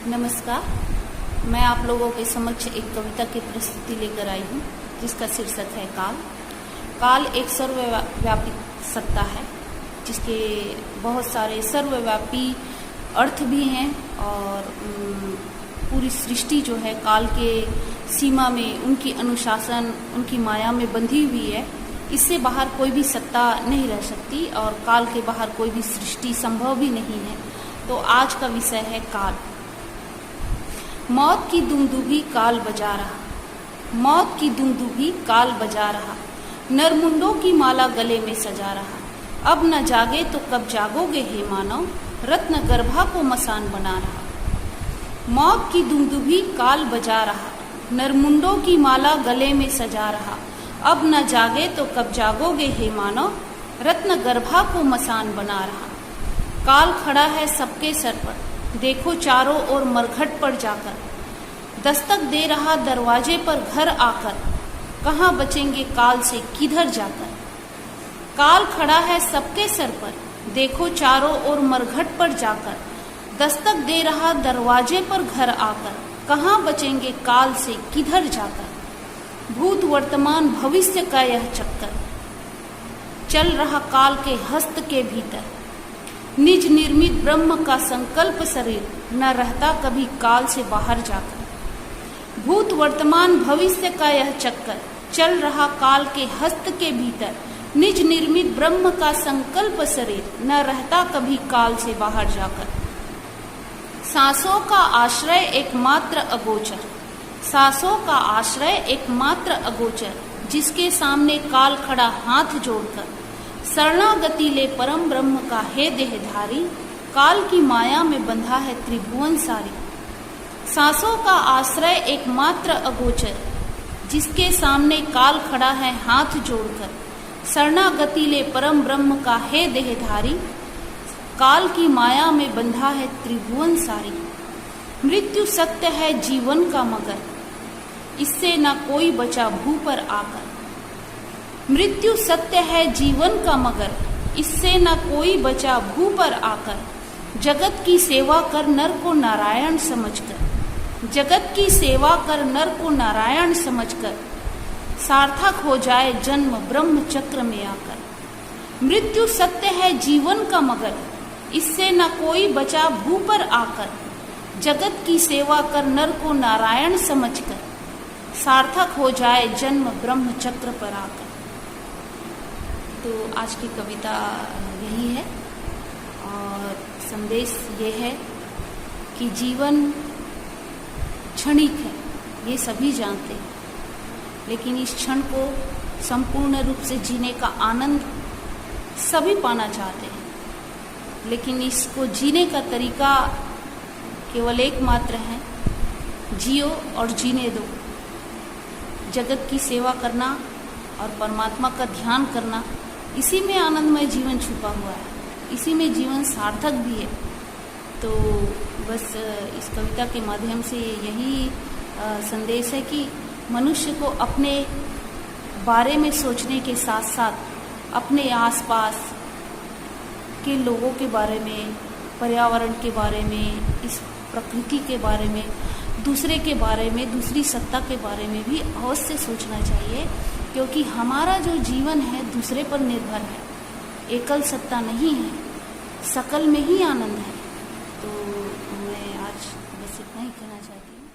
नमस्कार। मैं आप लोगों के समक्ष एक कविता की प्रस्तुति लेकर आई हूँ जिसका शीर्षक है काल। काल एक सर्वव्यापी सत्ता है जिसके बहुत सारे सर्वव्यापी अर्थ भी हैं और पूरी सृष्टि जो है काल के सीमा में, उनकी अनुशासन, उनकी माया में बंधी हुई है। इससे बाहर कोई भी सत्ता नहीं रह सकती और काल के बाहर कोई भी सृष्टि संभव भी नहीं है। तो आज का विषय है काल। मौत की दुमदुभी काल बजा रहा, मौत की दुमदुभी काल बजा रहा, नरमुंडों की माला गले में सजा रहा। अब न जागे तो कब जागोगे हे मानव, रत्न गर्भा को मसान बना रहा। मौत की दुमदुभी काल बजा रहा, नरमुंडों की माला गले में सजा रहा। अब न जागे तो कब जागोगे हे मानव, रत्न गर्भा को मसान बना रहा। काल खड़ा है सबके सर पर, देखो चारों ओर मरघट पर जाकर। दस्तक दे रहा दरवाजे पर घर आकर, कहाँ बचेंगे काल से किधर जाकर। काल खड़ा है सबके सर पर, देखो चारों ओर मरघट पर जाकर। दस्तक दे रहा दरवाजे पर घर आकर, कहाँ बचेंगे काल से किधर जाकर। भूत वर्तमान भविष्य का यह चक्कर, चल रहा काल के हस्त के भीतर। निज निर्मित ब्रह्म का संकल्प शरीर, न रहता कभी काल से बाहर जाकर। भूत वर्तमान भविष्य का यह चक्कर, चल रहा काल के हस्त के भीतर। निज निर्मित ब्रह्म का संकल्प शरीर, न रहता कभी काल से बाहर जाकर। सांसों का आश्रय एकमात्र अगोचर, सांसों का आश्रय एकमात्र अगोचर, जिसके सामने काल खड़ा हाथ जोड़कर। शरणागति ले परम ब्रह्म का हे देहधारी, काल की माया में बंधा है त्रिभुवन सारी। सांसों का आश्रय एकमात्र अगोचर, जिसके सामने काल खड़ा है हाथ जोड़कर। शरणागति ले परम ब्रह्म का हे देहधारी, काल की माया में बंधा है त्रिभुवन सारी। मृत्यु सत्य है जीवन का मगर, इससे न कोई बचा भू पर आकर। मृत्यु सत्य है जीवन का मगर, इससे न कोई बचा भू पर आकर। जगत की सेवा कर नर को नारायण समझकर, जगत की सेवा कर नर को नारायण समझकर। सार्थक हो जाए जन्म ब्रह्म चक्र में आकर। मृत्यु सत्य है जीवन का मगर, इससे न कोई बचा भू पर आकर। जगत की सेवा कर नर को नारायण समझकर। सार्थक हो जाए जन्म ब्रह्म चक्र पर आकर। तो आज की कविता यही है और संदेश ये है कि जीवन क्षणिक है, ये सभी जानते हैं, लेकिन इस क्षण को संपूर्ण रूप से जीने का आनंद सभी पाना चाहते हैं, लेकिन इसको जीने का तरीका केवल एकमात्र है, जियो और जीने दो। जगत की सेवा करना और परमात्मा का ध्यान करना, इसी में आनंदमय जीवन छुपा हुआ है, इसी में जीवन सार्थक भी है। तो बस इस कविता के माध्यम से यही संदेश है कि मनुष्य को अपने बारे में सोचने के साथ साथ अपने आसपास के लोगों के बारे में, पर्यावरण के बारे में, इस प्रकृति के बारे में, दूसरे के बारे में, दूसरी सत्ता के बारे में भी अवश्य सोचना चाहिए, क्योंकि हमारा जो जीवन है दूसरे पर निर्भर है। एकल सत्ता नहीं है, सकल में ही आनंद है। तो मैं आज बस इतना ही कहना चाहती हूँ।